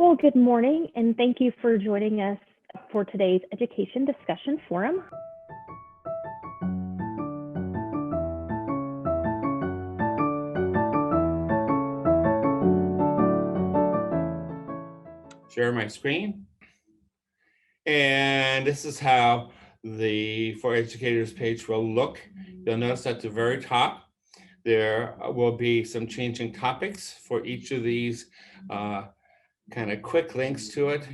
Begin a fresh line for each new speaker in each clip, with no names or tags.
Well, good morning, and thank you for joining us for today's Education Discussion Forum.
Share my screen. And this is how the For Educators page will look. You'll notice at the very top, there will be some changing topics for each of these kind of quick links to it.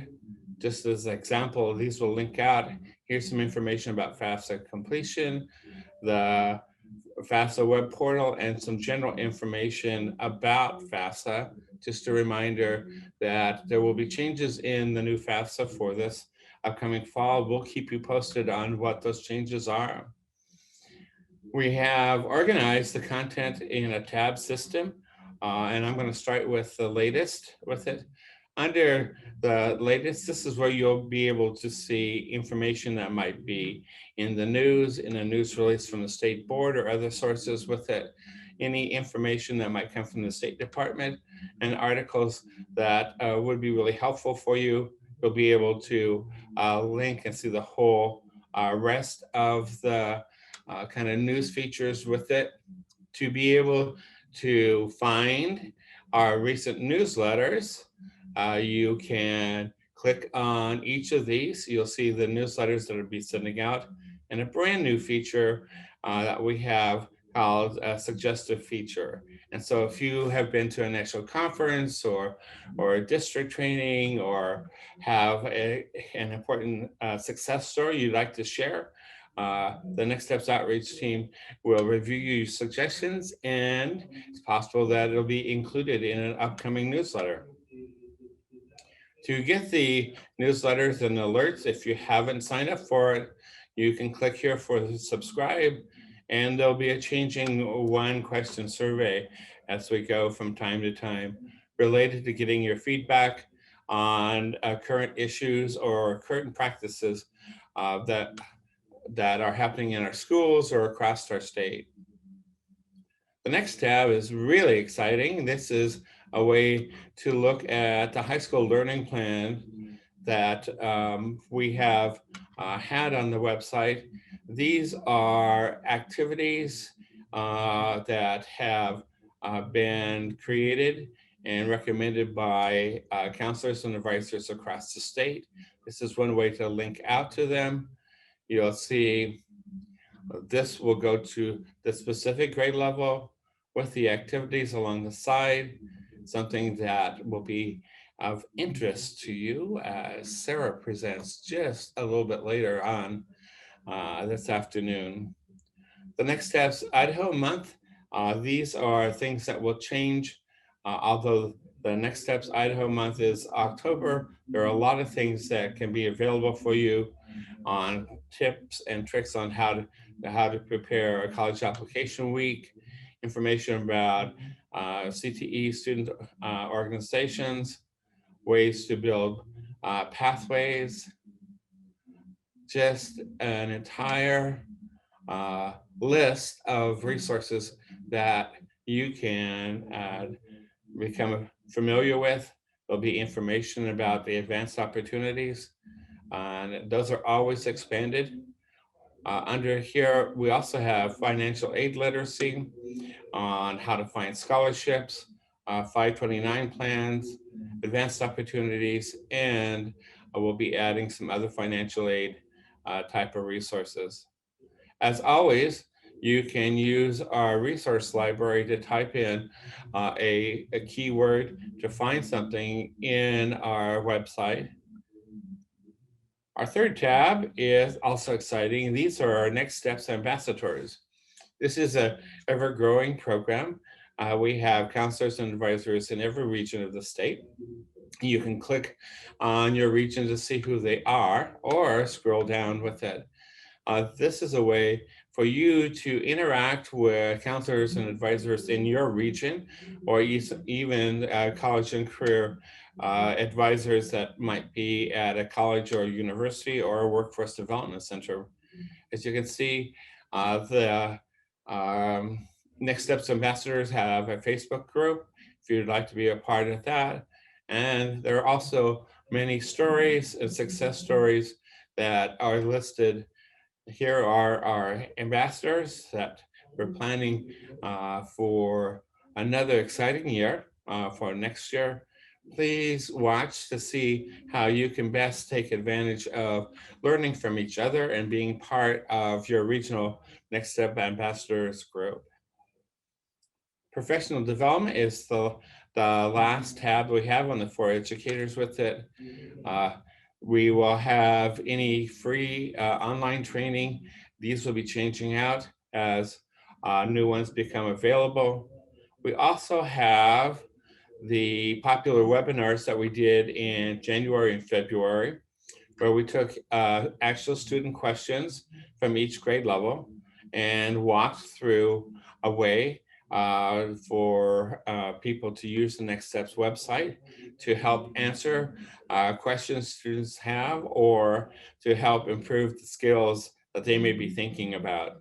Just as an example, these will link out. Here's some information about FAFSA completion, the FAFSA web portal, and some general information about FAFSA. Just a reminder that there will be changes in the new FAFSA for this upcoming fall. We'll keep you posted on what those changes are. We have organized the content in a tab system, and I'm going to start with the latest with it. Under the latest, this is where you'll be able to see information that might be in the news, in a news release from the state board or other sources with it, any information that might come from the State Department, and articles that would be really helpful for you. You'll be able to link and see the whole rest of the kind of news features with it. To be able to find our recent newsletters, you can click on each of these. You'll see the newsletters that will be sending out, and a brand new feature that we have called a suggestive feature. And so if you have been to a national conference or a district training, or have an important success story you'd like to share, the Next Steps outreach team will review your suggestions, and it's possible that it'll be included in an upcoming newsletter. To get the newsletters and alerts, if you haven't signed up for it, you can click here for subscribe, and there'll be a changing one question survey as we go from time to time related to getting your feedback on current issues or current practices that are happening in our schools or across our state. The next tab is really exciting. This is a way to look at the high school learning plan that we have had on the website. These are activities that have been created and recommended by counselors and advisors across the state. This is one way to link out to them. You'll see this will go to the specific grade level with the activities along the side, something that will be of interest to you as Sarah presents just a little bit later on this afternoon. The Next Steps Idaho month, these are things that will change. Although the Next Steps Idaho month is October, there are a lot of things that can be available for you on tips and tricks on how to prepare a college application week, information about CTE student organizations, ways to build pathways, just an entire list of resources that you can become familiar with. There'll be information about the advanced opportunities, and those are always expanded. Under here, we also have financial aid literacy on how to find scholarships, 529 plans, advanced opportunities, and we'll be adding some other financial aid type of resources. As always, you can use our resource library to type in a keyword to find something in our website. Our third tab is also exciting. These are our Next Steps ambassadors. This is an ever-growing program. We have counselors and advisors in every region of the state. You can click on your region to see who they are, or scroll down with it. This is a way for you to interact with counselors and advisors in your region, or even college and career advisors that might be at a college or a university or a workforce development center. As you can see, the Next Steps ambassadors have a Facebook group if you'd like to be a part of that. And there are also many stories and success stories that are listed. Here are our ambassadors that we're planning for another exciting year for next year. Please watch to see how you can best take advantage of learning from each other and being part of your regional Next Step Ambassadors group. Professional development is the last tab we have on the For Educators with it. We will have any free online training. These will be changing out as new ones become available. We also have the popular webinars that we did in January and February, where we took actual student questions from each grade level and walked through a way for people to use the Next Steps website to help answer questions students have or to help improve the skills that they may be thinking about.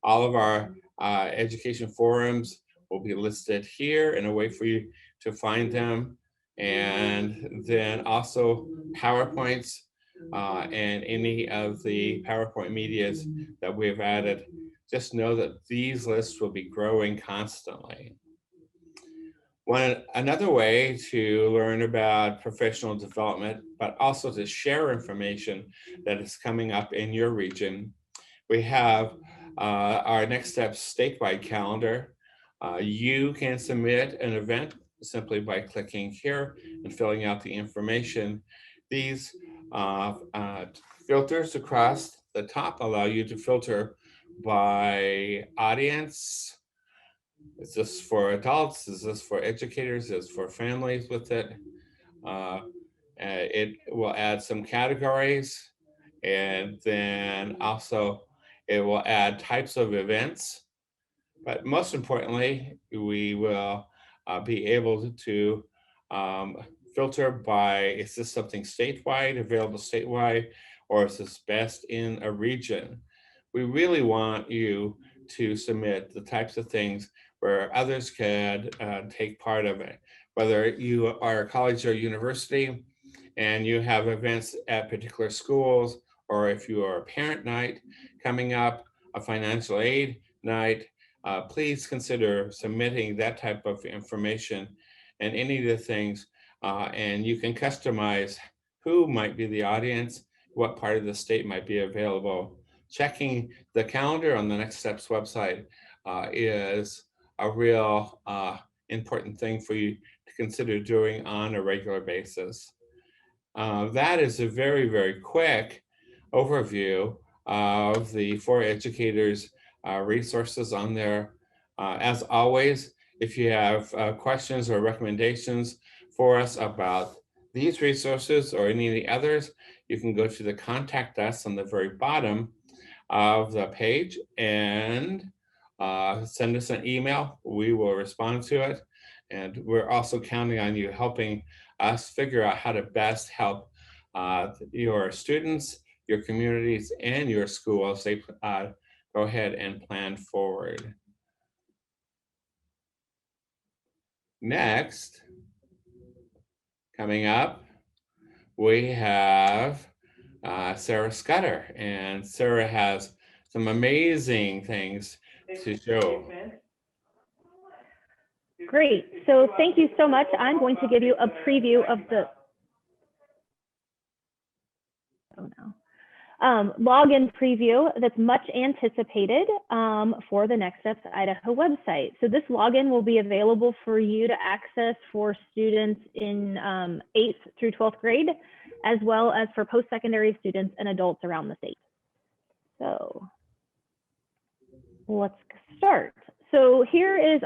All of our education forums will be listed here in a way for you to find them. And then also PowerPoints and any of the PowerPoint medias that we've added. Just know that these lists will be growing constantly. Another way to learn about professional development, but also to share information that is coming up in your region, we have our Next Steps statewide calendar. You can submit an event simply by clicking here and filling out the information. These filters across the top allow you to filter by audience. Is this for adults? Is this for educators? Is this for families with it? It will add some categories, and then also it will add types of events. But most importantly, we will be able to filter by, is this something statewide, available statewide, or is this best in a region? We really want you to submit the types of things where others could take part of it. Whether you are a college or university and you have events at particular schools, or if you are a parent night coming up, a financial aid night, please consider submitting that type of information and any of the things. And you can customize who might be the audience, what part of the state might be available. Checking the calendar on the Next Steps website is a real important thing for you to consider doing on a regular basis. That is a very, very quick overview of the For Educators resources on there. As always, if you have questions or recommendations for us about these resources or any of the others, you can go to the Contact Us on the very bottom of the page and send us an email. We will respond to it. And we're also counting on you helping us figure out how to best help your students, your communities, and your school as they go ahead and plan forward. Next, coming up, we have Sarah Scudder, and Sarah has some amazing things to show.
Great. So thank you so much. I'm going to give you a preview of the login preview that's much anticipated for the Next Steps Idaho website. So this login will be available for you to access for students in 8th through 12th grade, as well as for post-secondary students and adults around the state. So let's start. So here is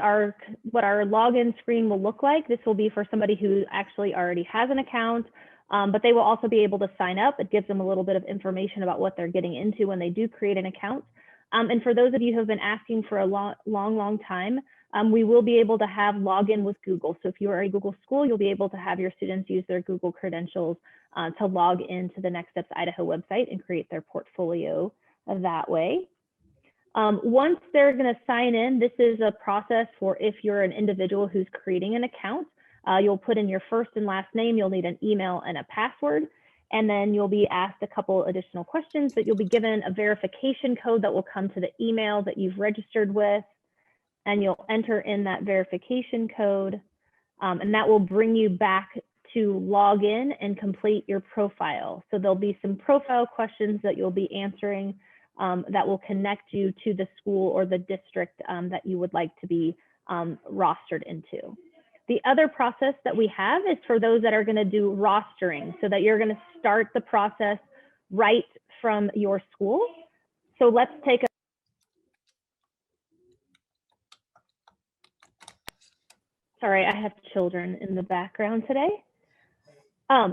what our login screen will look like. This will be for somebody who actually already has an account, but they will also be able to sign up. It gives them a little bit of information about what they're getting into when they do create an account. And for those of you who have been asking for a long time, we will be able to have login with Google. So if you are a Google school, you'll be able to have your students use their Google credentials to log into the Next Steps Idaho website and create their portfolio that way. Once they're going to sign in, this is a process for if you're an individual who's creating an account. You'll put in your first and last name. You'll need an email and a password. And then you'll be asked a couple additional questions, but you'll be given a verification code that will come to the email that you've registered with. And you'll enter in that verification code. And that will bring you back to log in and complete your profile. So there'll be some profile questions that you'll be answering that will connect you to the school or the district that you would like to be rostered into. The other process that we have is for those that are going to do rostering, so that you're going to start the process right from your school. So let's take a sorry, I have children in the background today.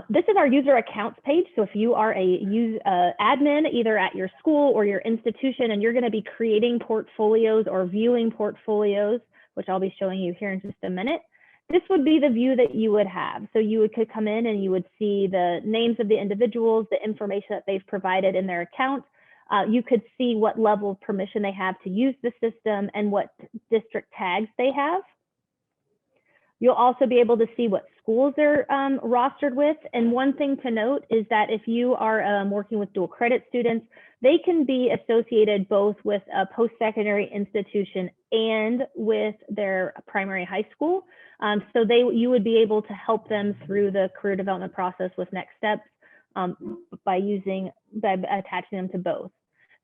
This is our user accounts page. So if you are a admin, either at your school or your institution, and you're going to be creating portfolios or viewing portfolios, which I'll be showing you here in just a minute, this would be the view that you would have. So you could come in and you would see the names of the individuals, the information that they've provided in their account. You could see what level of permission they have to use the system and what district tags they have. You'll also be able to see what schools they're rostered with. And one thing to note is that if you are working with dual credit students, they can be associated both with a post-secondary institution and with their primary high school. So you would be able to help them through the career development process with Next Steps by attaching them to both.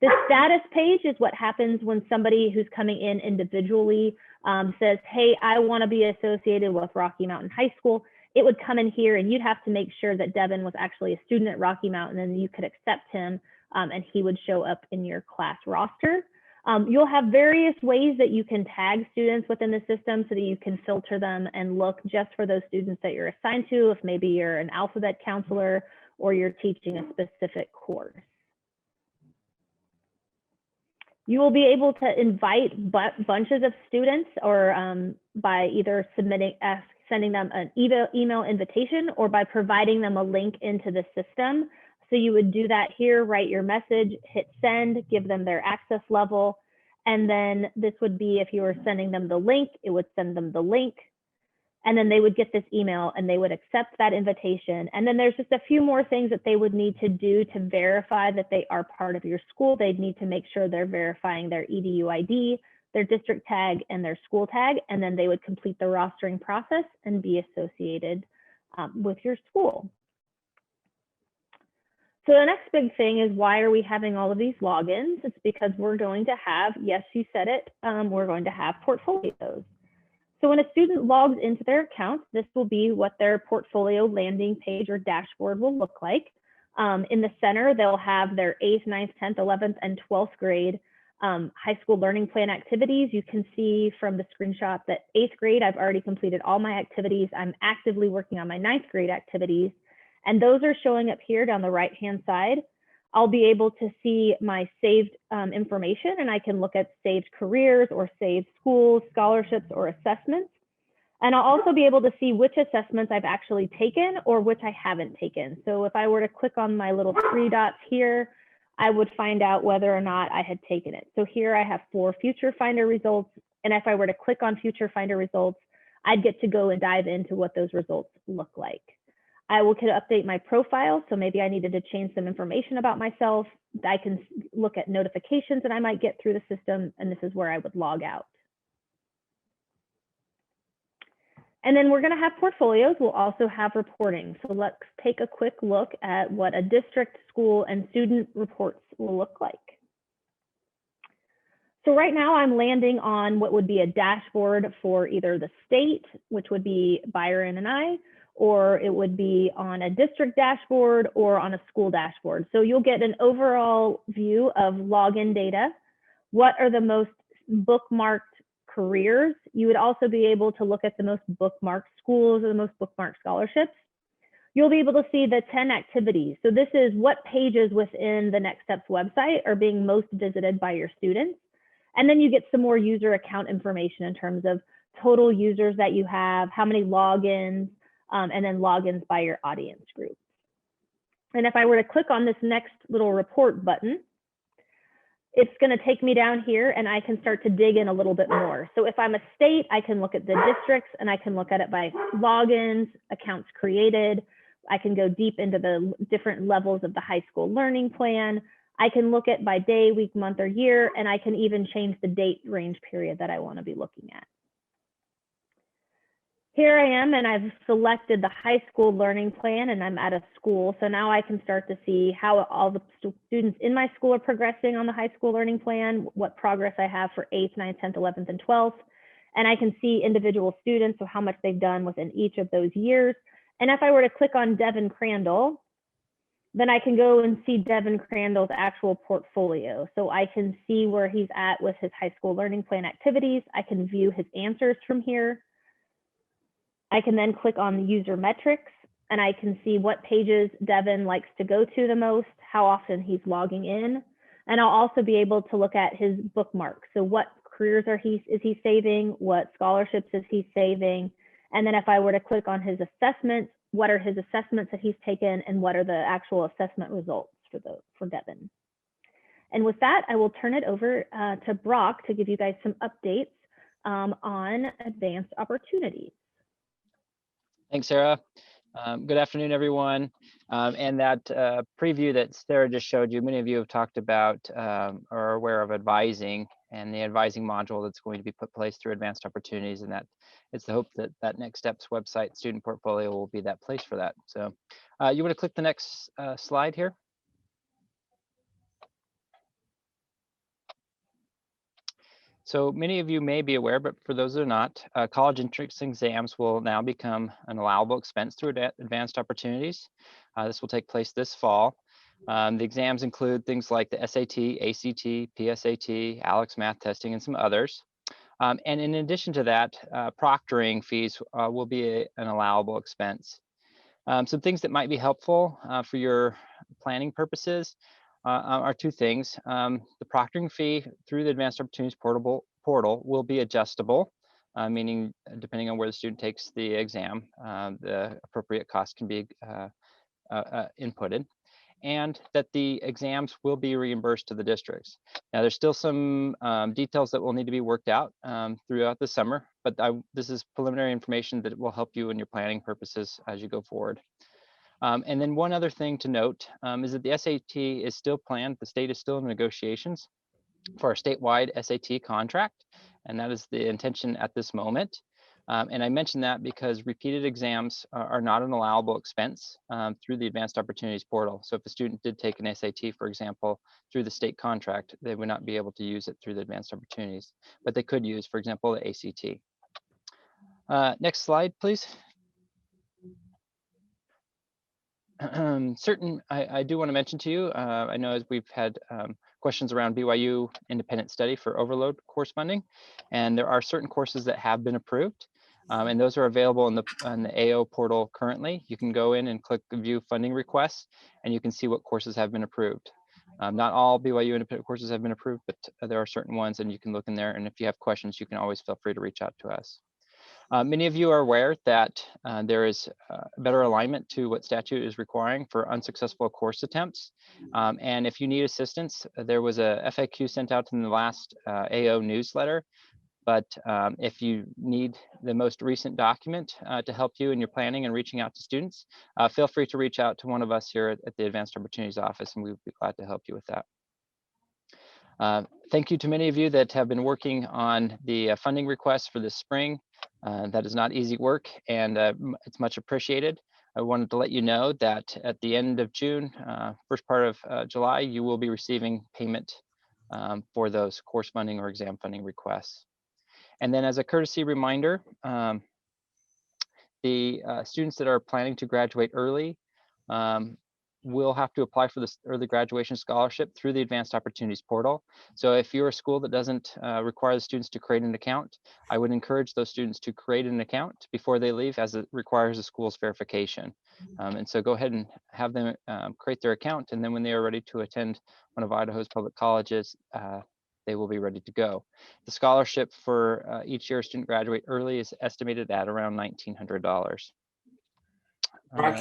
The status page is what happens when somebody who's coming in individually says, hey, I want to be associated with Rocky Mountain High School. It would come in here and you'd have to make sure that Devin was actually a student at Rocky Mountain, and you could accept him and he would show up in your class roster. You'll have various ways that you can tag students within the system so that you can filter them and look just for those students that you're assigned to, if maybe you're an alphabet counselor or you're teaching a specific course. You will be able to invite bunches of students or by either sending them an email invitation or by providing them a link into the system. So you would do that here, write your message, hit send, give them their access level. And then this would be, if you were sending them the link, it would send them the link. And then they would get this email and they would accept that invitation. And then there's just a few more things that they would need to do to verify that they are part of your school. They'd need to make sure they're verifying their EDU ID, their district tag, and their school tag. And then they would complete the rostering process and be associated with your school. So the next big thing is, why are we having all of these logins? It's because we're going to have, yes, you said it, we're going to have portfolios. So when a student logs into their account, this will be what their portfolio landing page or dashboard will look like. In the center, they'll have their 8th, 9th, 10th, 11th, and 12th grade high school learning plan activities. You can see from the screenshot that 8th grade, I've already completed all my activities. I'm actively working on my 9th grade activities. And those are showing up here down the right-hand side. I'll be able to see my saved information, and I can look at saved careers or saved schools, scholarships, or assessments. And I'll also be able to see which assessments I've actually taken or which I haven't taken. So if I were to click on my little 3 dots here, I would find out whether or not I had taken it. So here I have 4 Future Finder results. And if I were to click on Future Finder results, I'd get to go and dive into what those results look like. I could update my profile. So maybe I needed to change some information about myself. I can look at notifications that I might get through the system, and this is where I would log out. And then we're going to have portfolios. We'll also have reporting. So let's take a quick look at what a district, school, and student reports will look like. So right now I'm landing on what would be a dashboard for either the state, which would be Byron and I, or it would be on a district dashboard or on a school dashboard. So you'll get an overall view of login data. What are the most bookmarked careers? You would also be able to look at the most bookmarked schools or the most bookmarked scholarships. You'll be able to see the 10 activities. So this is what pages within the Next Steps website are being most visited by your students. And then you get some more user account information in terms of total users that you have, how many logins, and then logins by your audience group. And if I were to click on this next little report button, it's going to take me down here and I can start to dig in a little bit more. So if I'm a state, I can look at the districts and I can look at it by logins, accounts created. I can go deep into the different levels of the high school learning plan. I can look at by day, week, month, or year, and I can even change the date range period that I want to be looking at. Here I am, and I've selected the high school learning plan, and I'm at a school. So now I can start to see how all the students in my school are progressing on the high school learning plan, what progress I have for 8th, 9th, 10th, 11th, and 12th. And I can see individual students, so how much they've done within each of those years. And if I were to click on Devin Crandall, then I can go and see Devin Crandall's actual portfolio. So I can see where he's at with his high school learning plan activities. I can view his answers from here. I can then click on the user metrics and I can see what pages Devin likes to go to the most, how often he's logging in. And I'll also be able to look at his bookmarks. So what careers is he saving? What scholarships is he saving? And then if I were to click on his assessments, what are his assessments that he's taken and what are the actual assessment results for Devin? And with that, I will turn it over to Brock to give you guys some updates on advanced opportunities.
Thanks, Sarah. Good afternoon, everyone. And that preview that Sarah just showed you, many of you have talked about or are aware of advising and the advising module that's going to be put place through Advanced Opportunities, and that it's the hope that that Next Steps website student portfolio will be that place for that. So you want to click the next slide here. So many of you may be aware, but for those that are not, college entrance exams will now become an allowable expense through Advanced Opportunities. This will take place this fall. The exams include things like the SAT, ACT, PSAT, ALEKS math testing, and some others. And in addition to that, proctoring fees will be an allowable expense. Some things that might be helpful for your planning purposes are two things. The proctoring fee through the Advanced Opportunities portal will be adjustable, meaning depending on where the student takes the exam, the appropriate cost can be inputted, and that the exams will be reimbursed to the districts. Now, there's still some details that will need to be worked out throughout the summer, but this is preliminary information that will help you in your planning purposes as you go forward. And then one other thing to note is that the SAT is still planned. The state is still in negotiations for a statewide SAT contract, and that is the intention at this moment. And I mention that because repeated exams are not an allowable expense through the Advanced Opportunities portal. So if a student did take an SAT, for example, through the state contract, they would not be able to use it through the Advanced Opportunities, but they could use, for example, the ACT. Next slide, please. I do want to mention to you, I know as we've had questions around BYU independent study for overload course funding, and there are certain courses that have been approved, and those are available in the AO portal currently. You can go in and click view funding requests, and you can see what courses have been approved. Not all BYU independent courses have been approved, but there are certain ones, and you can look in there, and if you have questions, you can always feel free to reach out to us. Many of you are aware that there is better alignment to what statute is requiring for unsuccessful course attempts. And if you need assistance, there was a FAQ sent out in the last AO newsletter. But if you need the most recent document to help you in your planning and reaching out to students, feel free to reach out to one of us here at the Advanced Opportunities office, and we would be glad to help you with that. Thank you to many of you that have been working on the funding requests for this spring. That is not easy work, and it's much appreciated. I wanted to let you know that at the end of June, first part of July, you will be receiving payment for those course funding or exam funding requests. And then as a courtesy reminder, the students that are planning to graduate early will have to apply for this early graduation scholarship through the Advanced Opportunities portal. So if you're a school that doesn't require the students to create an account, I would encourage those students to create an account before they leave, as it requires the school's verification. And so go ahead and have them create their account, and then when they are ready to attend one of Idaho's public colleges, they will be ready to go. The scholarship for each year student graduate early is estimated at around $1,900.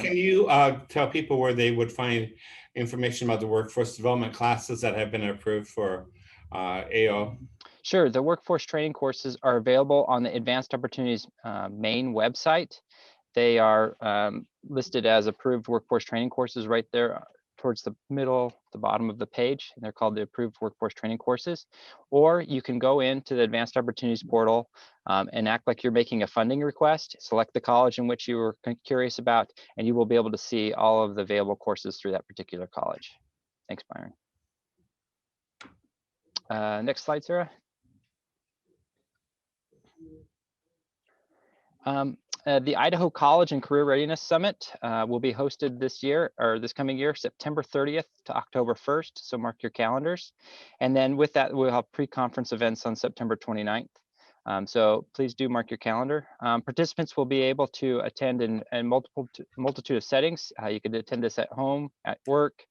Can you tell people where they would find information about the workforce development classes that have been approved for AO?
Sure, the workforce training courses are available on the Advanced Opportunities main website. They are listed as approved workforce training courses right there towards the bottom of the page, and they're called the approved workforce training courses. Or you can go into the Advanced Opportunities portal and act like you're making a funding request, select the college in which you were curious about, and you will be able to see all of the available courses through that particular college. Thanks, Byron. Next slide, Sarah. The Idaho College and Career Readiness Summit will be hosted this year, or this coming year, September 30th to October 1st, so mark your calendars. And then with that, we'll have pre-conference events on September 29th. So please do mark your calendar. Participants will be able to attend in multitude of settings. You could attend this at home, at work,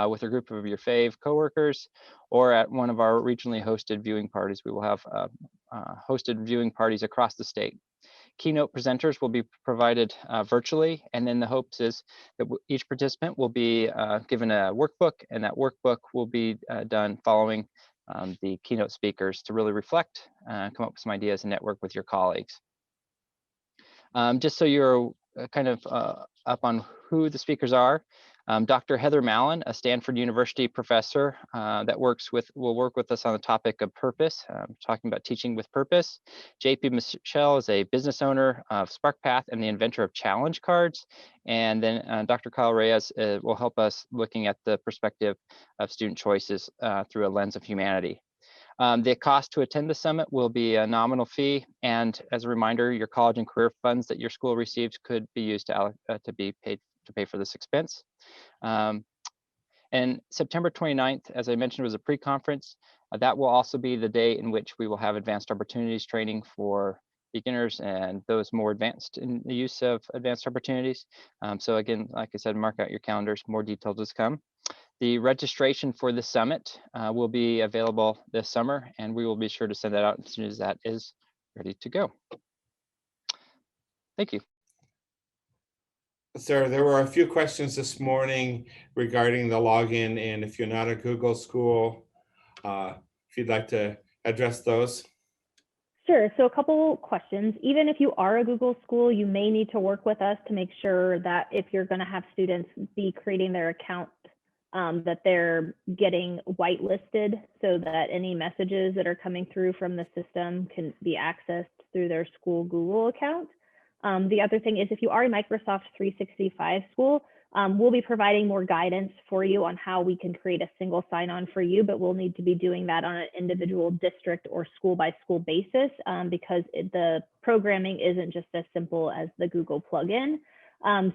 with a group of your fave coworkers, or at one of our regionally hosted viewing parties. We will have hosted viewing parties across the state. Keynote presenters will be provided virtually, and then the hopes is that each participant will be given a workbook, and that workbook will be done following the keynote speakers to really reflect, come up with some ideas, and network with your colleagues. Just so you're kind of up on who the speakers are, Dr. Heather Mallon, a Stanford University professor that will work with us on the topic of purpose, talking about teaching with purpose. JP Michelle is a business owner of SparkPath and the inventor of challenge cards. And then Dr. Kyle Reyes will help us looking at the perspective of student choices through a lens of humanity. The cost to attend the summit will be a nominal fee, and as a reminder, your college and career funds that your school receives could be used to pay for this expense. And September 29th, as I mentioned, was a pre-conference. That will also be the day in which we will have advanced opportunities training for beginners and those more advanced in the use of advanced opportunities. So again, like I said, mark out your calendars, more details to come. The registration for the summit will be available this summer, and we will be sure to send that out as soon as that is ready to go. Thank you.
Sarah, there were a few questions this morning regarding the login, and if you're not a Google school, if you'd like to address those.
Sure. So a couple questions. Even if you are a Google school, you may need to work with us to make sure that if you're going to have students be creating their account, that they're getting whitelisted so that any messages that are coming through from the system can be accessed through their school Google account. The other thing is if you are a Microsoft 365 school, we'll be providing more guidance for you on how we can create a single sign-on for you, but we'll need to be doing that on an individual district or school by school basis because the programming isn't just as simple as the Google plugin.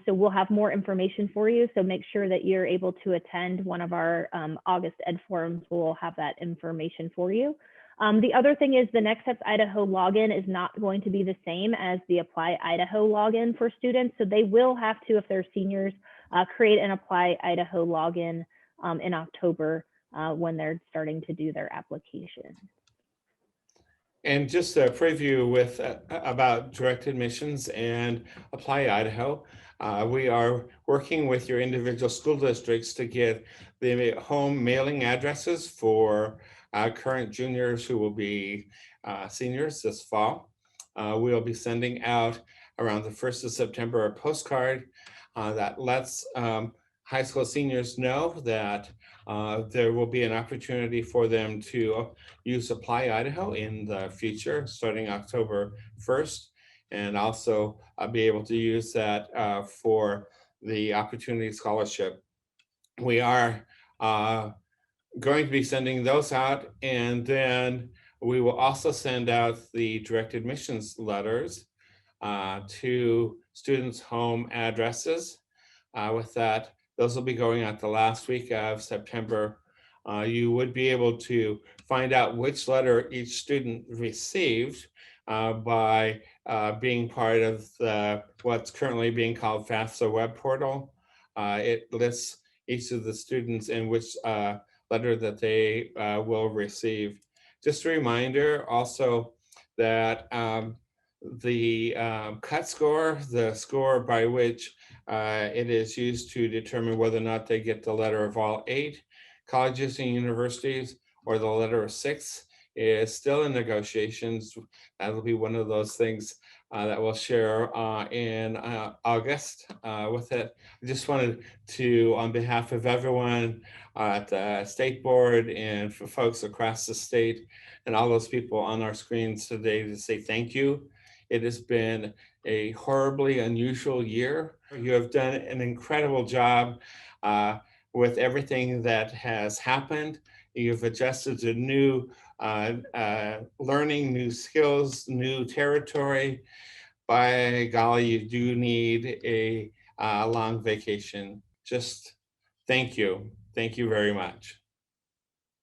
So we'll have more information for you. So make sure that you're able to attend one of our August Ed Forums. We'll have that information for you. The other thing is the NextSteps.Idaho login is not going to be the same as the Apply Idaho login for students. So they will have to, if they're seniors, create an Apply Idaho login in October when they're starting to do their application.
And just a preview with about direct admissions and Apply Idaho. We are working with your individual school districts to get the home mailing addresses for current juniors who will be seniors this fall. We'll be sending out around the 1st of September a postcard that lets high school seniors know that there will be an opportunity for them to use Apply Idaho in the future, starting October 1st, and also be able to use that for the Opportunity Scholarship. We are going to be sending those out, and then we will also send out the direct admissions letters to students' home addresses. With that, those will be going out the last week of September. You would be able to find out which letter each student received by being part of what's currently being called FAFSA web portal. It lists each of the students in which letter that they will receive. Just a reminder also that the cut score, the score by which it is used to determine whether or not they get the letter of all 8 colleges and universities, or the letter of 6 is still in negotiations. That'll be one of those things that we'll share in August with it. I just wanted to, on behalf of everyone at the state board and for folks across the state and all those people on our screens today, to say thank you. It has been a horribly unusual year. You have done an incredible job with everything that has happened. You've adjusted to new learning, new skills, new territory. By golly, you do need a long vacation. Just thank you. Thank you very much.